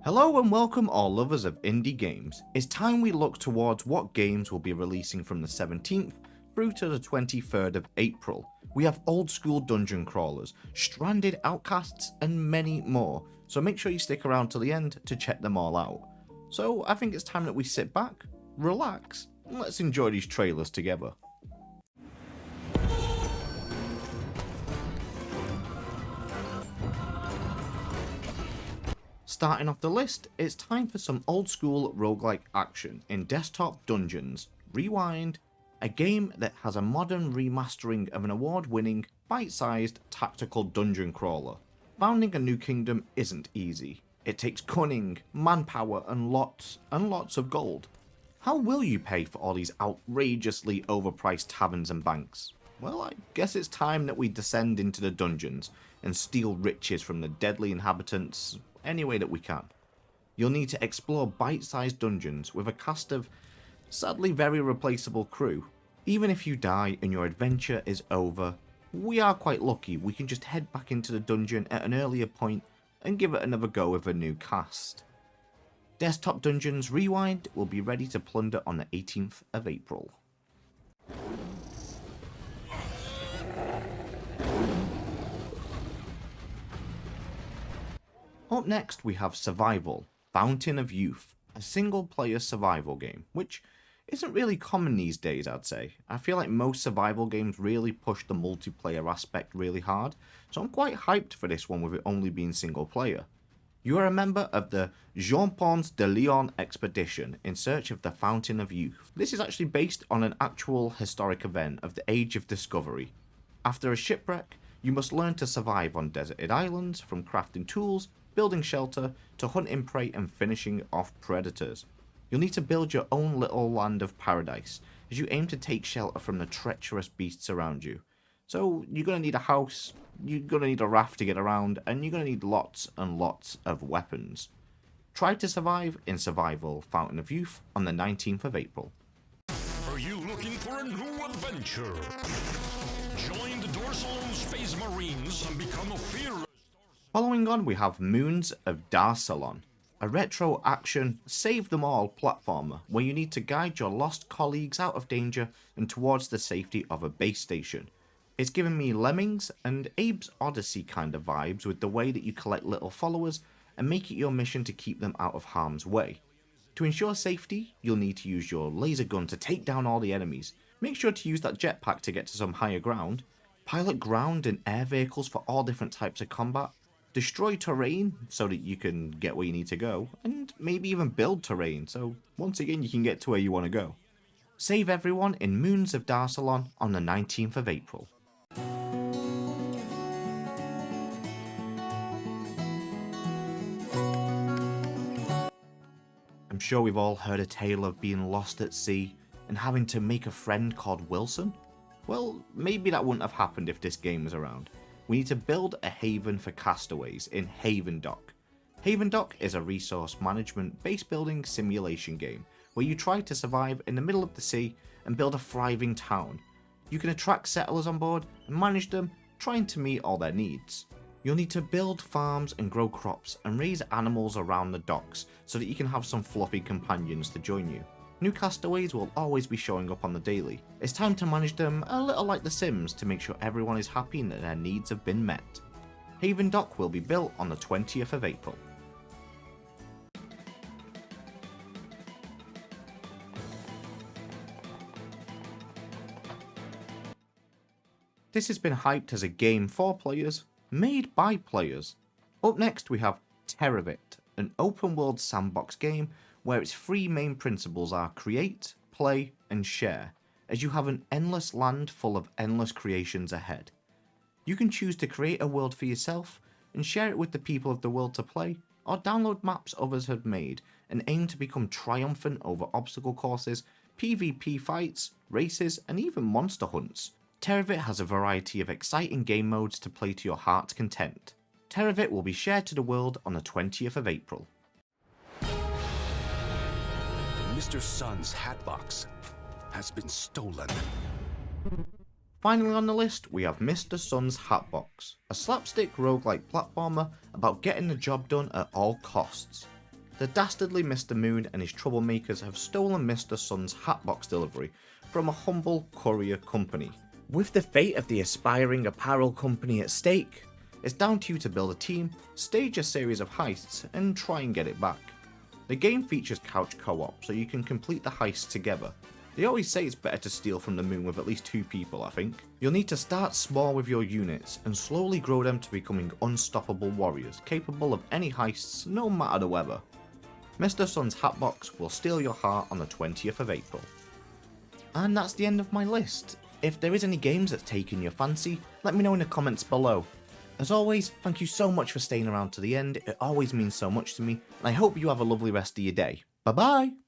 Hello and welcome all lovers of indie games. It's time we look towards what games will be releasing from the 17th through to the 23rd of April. We have old school dungeon crawlers, stranded outcasts and many more, so make sure you stick around till the end to check them all out. So I think it's time that we sit back, relax, and let's enjoy these trailers together. Starting off the list, it's time for some old school roguelike action in Desktop Dungeons Rewind, a game that has a modern remastering of an award-winning, bite-sized tactical dungeon crawler. Founding a new kingdom isn't easy. It takes cunning, manpower and lots of gold. How will you pay for all these outrageously overpriced taverns and banks? Well, I guess it's time that we descend into the dungeons and steal riches from the deadly inhabitants any way that we can. You'll need to explore bite-sized dungeons with a cast of sadly very replaceable crew. Even if you die and your adventure is over, we are quite lucky we can just head back into the dungeon at an earlier point and give it another go with a new cast. Desktop Dungeons Rewind will be ready to plunder on the 18th of April. Up next we have Survival, Fountain of Youth, a single player survival game, which isn't really common these days I'd say. I feel like most survival games really push the multiplayer aspect really hard, so I'm quite hyped for this one with it only being single player. You are a member of the Jean Ponce de Leon expedition in search of the Fountain of Youth. This is actually based on an actual historic event of the Age of Discovery. After a shipwreck, you must learn to survive on deserted islands, from crafting tools, building shelter, to hunting prey and finishing off predators. You'll need to build your own little land of paradise, as you aim to take shelter from the treacherous beasts around you. So you're going to need a house, you're going to need a raft to get around, and you're going to need lots and lots of weapons. Try to survive in Survival Fountain of Youth on the 19th of April. Are you looking for a new adventure? Join the Darsalon Space Marines and become a fearless... Following on we have Moons of Darsalon, a retro action save them all platformer where you need to guide your lost colleagues out of danger and towards the safety of a base station. It's giving me Lemmings and Abe's Odyssey kind of vibes with the way that you collect little followers and make it your mission to keep them out of harm's way. To ensure safety, you'll need to use your laser gun to take down all the enemies. Make sure to use that jetpack to get to some higher ground. Pilot ground and air vehicles for all different types of combat. Destroy terrain so that you can get where you need to go, and maybe even build terrain so once again you can get to where you want to go. Save everyone in Moons of Darsalon on the 19th of April. I'm sure we've all heard a tale of being lost at sea and having to make a friend called Wilson. Well, maybe that wouldn't have happened if this game was around. We need to build a haven for castaways in Havendock. Havendock is a resource management base building simulation game where you try to survive in the middle of the sea and build a thriving town. You can attract settlers on board and manage them, trying to meet all their needs. You'll need to build farms and grow crops and raise animals around the docks so that you can have some fluffy companions to join you. New castaways will always be showing up on the daily. It's time to manage them a little like The Sims to make sure everyone is happy and that their needs have been met. Havendock will be built on the 20th of April. This has been hyped as a game for players, made by players. Up next we have Teravit, an open world sandbox game where its three main principles are create, play and share, as you have an endless land full of endless creations ahead. You can choose to create a world for yourself and share it with the people of the world to play, or download maps others have made and aim to become triumphant over obstacle courses, PvP fights, races and even monster hunts. Teravit has a variety of exciting game modes to play to your heart's content. Teravit will be shared to the world on the 20th of April. Mr.Sun's Hatbox has been stolen. Finally on the list, we have Mr.Sun's Hatbox, a slapstick roguelike platformer about getting the job done at all costs. the dastardly Mr. Moon and his troublemakers have stolen Mr. Sun's Hatbox delivery from a humble courier company. With the fate of the aspiring apparel company at stake, it's down to you to build a team, stage a series of heists, and try and get it back. The game features couch co-op, so you can complete the heists together. They always say it's better to steal from the moon with at least 2 people, I think. You'll need to start small with your units, and slowly grow them to becoming unstoppable warriors, capable of any heists, no matter the weather. Mr. Sun's Hatbox will steal your heart on the 20th of April. And that's the end of my list. If there is any games that's taken your fancy, let me know in the comments below. As always, thank you so much for staying around to the end, it always means so much to me, and I hope you have a lovely rest of your day. Bye bye!